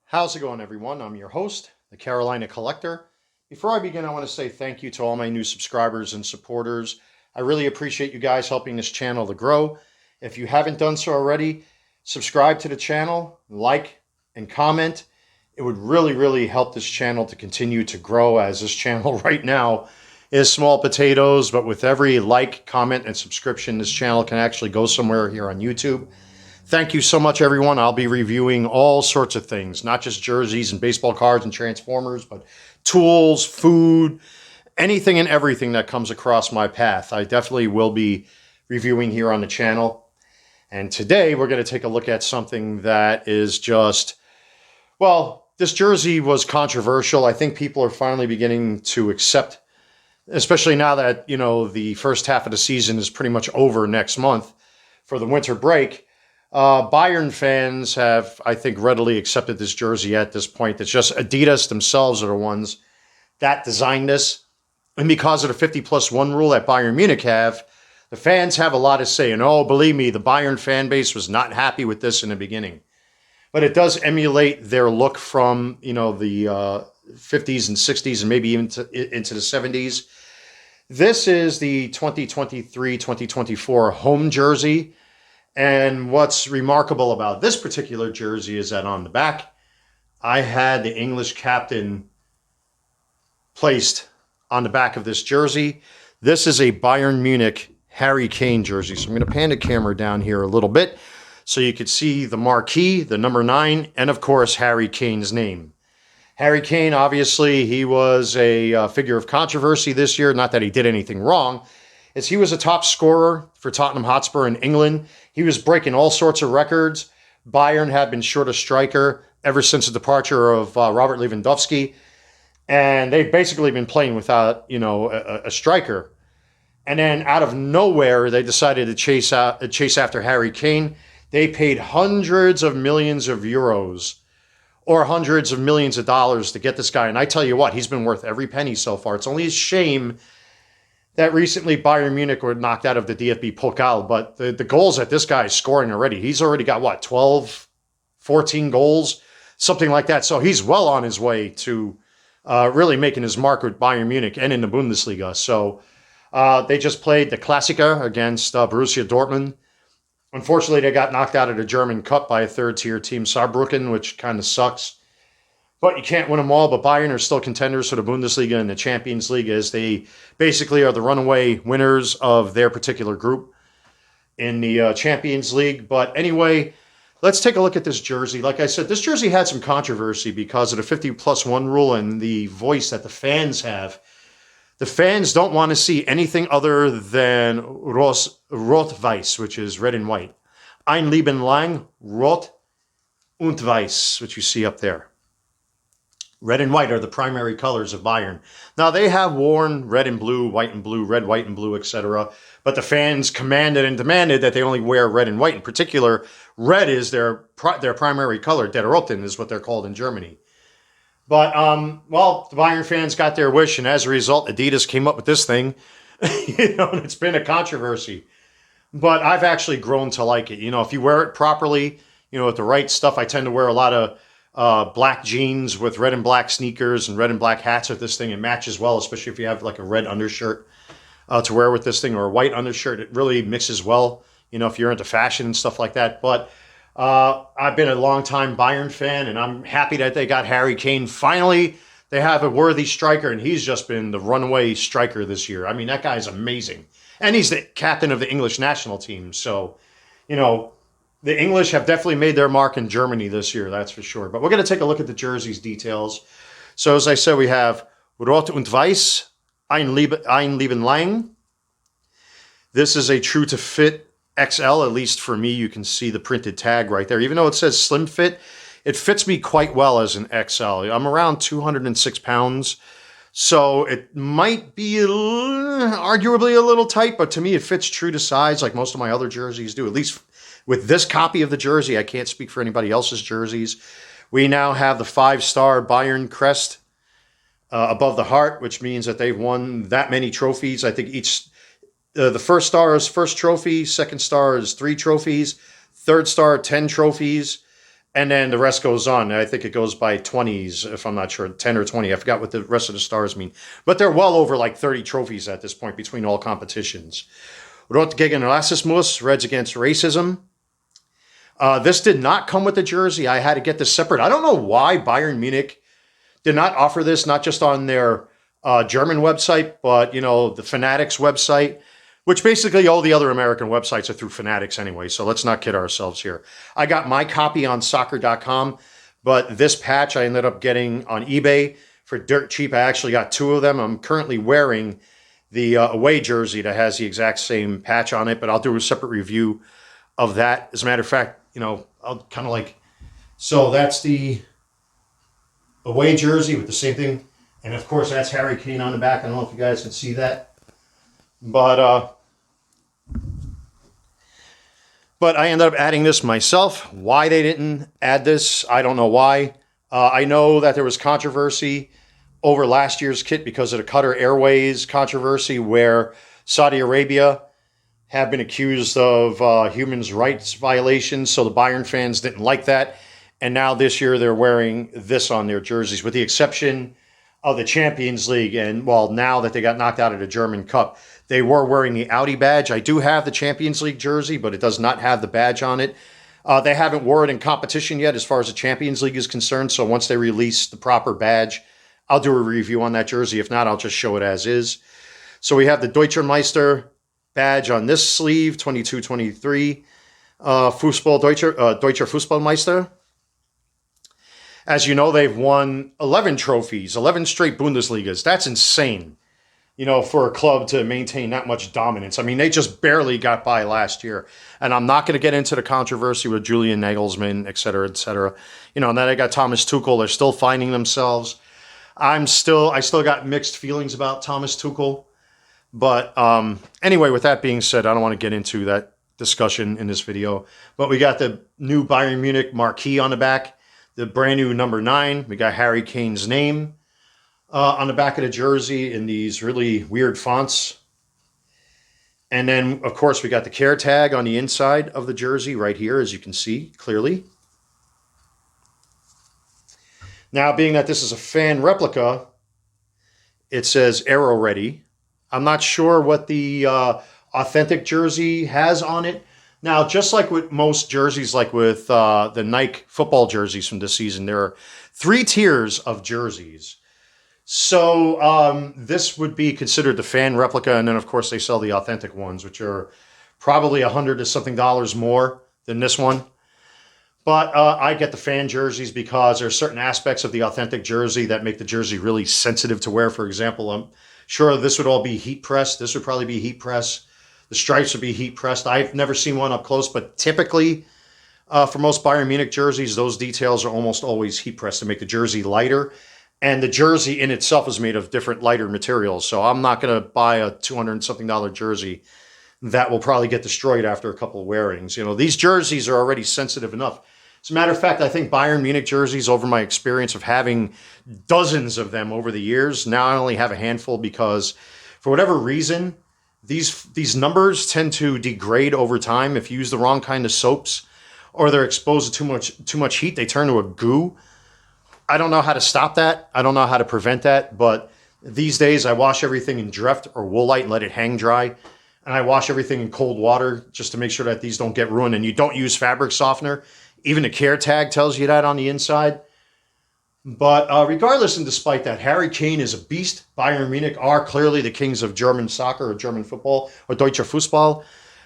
How's it going, everyone? I'm your host, the Carolina Collector. Before I begin, I want to say thank you to all my new subscribers and supporters. I really appreciate you guys helping this channel to grow. If you haven't done so already, subscribe to the channel, like, and comment. It would really help this channel to continue to grow, as this channel right now is small potatoes, but with every like, comment, and subscription, this channel can actually go somewhere here on YouTube. Thank you so much, everyone. I'll be reviewing all sorts of things, not just jerseys and baseball cards and Transformers, but tools, food, anything and everything that comes across my path. I definitely will be reviewing here on the channel. And today we're going to take a look at something that is just, well, this jersey was controversial. I think people are finally beginning to accept, especially now that, the first half of the season is pretty much over next month for the winter break. Bayern fans have, I think, readily accepted this jersey at this point. It's just Adidas themselves are the ones that designed this. And because of the 50+1 rule that Bayern Munich have, the fans have a lot to say. And believe me, the Bayern fan base was not happy with this in the beginning. But it does emulate their look from, the 50s and 60s and maybe even into the 70s. This is the 2023-2024 home jersey. And what's remarkable about this particular jersey is that on the back, I had the English captain placed on the back of this jersey. This is a Bayern Munich Harry Kane jersey. So I'm going to pan the camera down here a little bit so you could see the marquee, the number 9, and of course, Harry Kane's name. Harry Kane, obviously, he was a figure of controversy this year. Not that he did anything wrong. As he was a top scorer for Tottenham Hotspur in England. He was breaking all sorts of records. Bayern had been short a striker ever since the departure of Robert Lewandowski. And they've basically been playing without, a striker. And then out of nowhere, they decided to chase after Harry Kane. They paid hundreds of millions of euros or hundreds of millions of dollars to get this guy. And I tell you what, he's been worth every penny so far. It's only a shame that recently Bayern Munich were knocked out of the DFB Pokal, but the goals that this guy is scoring already, he's already got, 12, 14 goals, something like that. So he's well on his way to really making his mark with Bayern Munich and in the Bundesliga. So they just played the Klassiker against Borussia Dortmund. Unfortunately, they got knocked out of the German Cup by a third-tier team, Saarbrücken, which kind of sucks. But you can't win them all. But Bayern are still contenders for the Bundesliga and the Champions League, as they basically are the runaway winners of their particular group in the Champions League. But anyway, let's take a look at this jersey. Like I said, this jersey had some controversy because of the 50+1 rule and the voice that the fans have. The fans don't want to see anything other than Rot-Weiß, which is red and white. Ein Leben lang, Rot und Weiß, which you see up there. Red and white are the primary colors of Bayern. Now, they have worn red and blue, white and blue, red, white, and blue, etc. But the fans commanded and demanded that they only wear red and white. In particular, red is their primary color. Der Roten is what they're called in Germany. But, the Bayern fans got their wish, and as a result, Adidas came up with this thing. And it's been a controversy. But I've actually grown to like it. If you wear it properly, with the right stuff, I tend to wear a lot of black jeans with red and black sneakers and red and black hats with this thing. It matches well, especially if you have like a red undershirt to wear with this thing or a white undershirt. It really mixes well, if you're into fashion and stuff like that. But I've been a long-time Bayern fan, and I'm happy that they got Harry Kane. Finally, they have a worthy striker, and he's just been the runaway striker this year. I mean, that guy's amazing. And he's the captain of the English national team. So, the English have definitely made their mark in Germany this year, that's for sure. But we're going to take a look at the jersey's details. So as I said, we have Rot und Weiß, Ein Leben lang. This is a true to fit XL, at least for me. You can see the printed tag right there. Even though it says slim fit, it fits me quite well as an XL. I'm around 206 pounds. So it might be arguably a little tight, but to me it fits true to size like most of my other jerseys do, at least with this copy of the jersey. I can't speak for anybody else's jerseys. We now have the 5-star Bayern crest above the heart, which means that they've won that many trophies. I think the first star is first trophy, second star is 3 trophies, third star 10 trophies, And then the rest goes on. I think it goes by 20s, if I'm not sure, 10 or 20. I forgot what the rest of the stars mean. But they're well over like 30 trophies at this point between all competitions. Rot gegen Rassismus, Reds Against Racism. This did not come with the jersey. I had to get this separate. I don't know why Bayern Munich did not offer this, not just on their German website, but, the Fanatics website, which basically all the other American websites are through Fanatics anyway, so let's not kid ourselves here. I got my copy on soccer.com, but this patch I ended up getting on eBay for dirt cheap. I actually got 2 of them. I'm currently wearing the away jersey that has the exact same patch on it, but I'll do a separate review of that. As a matter of fact, I'll kind of like, so that's the away jersey with the same thing. And of course, that's Harry Kane on the back. I don't know if you guys can see that. But I ended up adding this myself. Why they didn't add this, I don't know why. I know that there was controversy over last year's kit because of the Qatar Airways controversy where Saudi Arabia have been accused of human rights violations. So the Bayern fans didn't like that. And now this year they're wearing this on their jerseys with the exception of the Champions League. And, well, now that they got knocked out of the German Cup, they were wearing the Audi badge. I do have the Champions League jersey, but it does not have the badge on it. They haven't worn it in competition yet as far as the Champions League is concerned. So once they release the proper badge, I'll do a review on that jersey. If not, I'll just show it as is. So we have the Deutscher Meister badge on this sleeve, 22-23. Deutscher Fußballmeister. As you know, they've won 11 trophies, 11 straight Bundesligas. That's insane, for a club to maintain that much dominance. I mean, they just barely got by last year. And I'm not going to get into the controversy with Julian Nagelsmann, et cetera, et cetera. And then I got Thomas Tuchel. They're still finding themselves. I still got mixed feelings about Thomas Tuchel. But anyway, with that being said, I don't want to get into that discussion in this video. But we got the new Bayern Munich marquee on the back. The brand new number 9. We got Harry Kane's name on the back of the jersey in these really weird fonts. And then, of course, we got the care tag on the inside of the jersey right here, as you can see clearly. Now, being that this is a fan replica, it says Aero Ready. I'm not sure what the authentic jersey has on it. Now, just like with most jerseys, like with the Nike football jerseys from this season, there are 3 tiers of jerseys. So this would be considered the fan replica. And then, of course, they sell the authentic ones, which are probably $100 to something more than this one. But I get the fan jerseys because there are certain aspects of the authentic jersey that make the jersey really sensitive to wear. For example, I'm sure this would all be heat pressed. This would probably be heat pressed. The stripes would be heat pressed. I've never seen one up close, but typically for most Bayern Munich jerseys, those details are almost always heat pressed to make the jersey lighter. And the jersey in itself is made of different lighter materials. So I'm not going to buy a $200 something jersey that will probably get destroyed after a couple of wearings. These jerseys are already sensitive enough. As a matter of fact, I think Bayern Munich jerseys, over my experience of having dozens of them over the years, now I only have a handful because for whatever reason, these numbers tend to degrade over time. If you use the wrong kind of soaps or they're exposed to too much heat, they turn to a goo. I don't know how to stop that. I don't know how to prevent that. But these days I wash everything in Dreft or Woolite and let it hang dry. And I wash everything in cold water just to make sure that these don't get ruined. And you don't use fabric softener. Even the care tag tells you that on the inside. But regardless and despite that, Harry Kane is a beast. Bayern Munich are clearly the kings of German soccer or German football or Deutscher Fußball.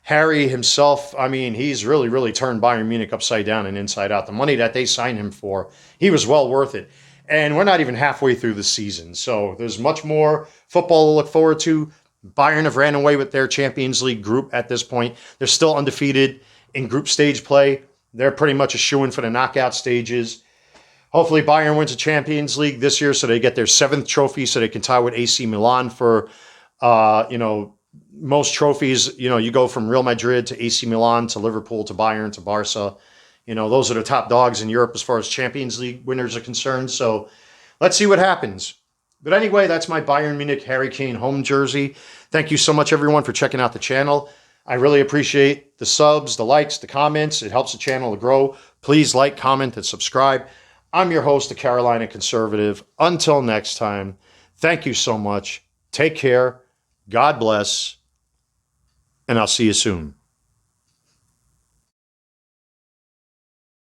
Harry himself, I mean, he's really, really turned Bayern Munich upside down and inside out. The money that they signed him for, he was well worth it. And we're not even halfway through the season. So there's much more football to look forward to. Bayern have ran away with their Champions League group at this point. They're still undefeated in group stage play. They're pretty much a shoo-in for the knockout stages. Hopefully Bayern wins the Champions League this year so they get their 7th trophy so they can tie with AC Milan for, most trophies. You go from Real Madrid to AC Milan to Liverpool to Bayern to Barca. Those are the top dogs in Europe as far as Champions League winners are concerned. So let's see what happens. But anyway, that's my Bayern Munich Harry Kane home jersey. Thank you so much, everyone, for checking out the channel. I really appreciate the subs, the likes, the comments. It helps the channel to grow. Please like, comment, and subscribe. I'm your host, the Carolina Conservative. Until next time, thank you so much. Take care. God bless. And I'll see you soon.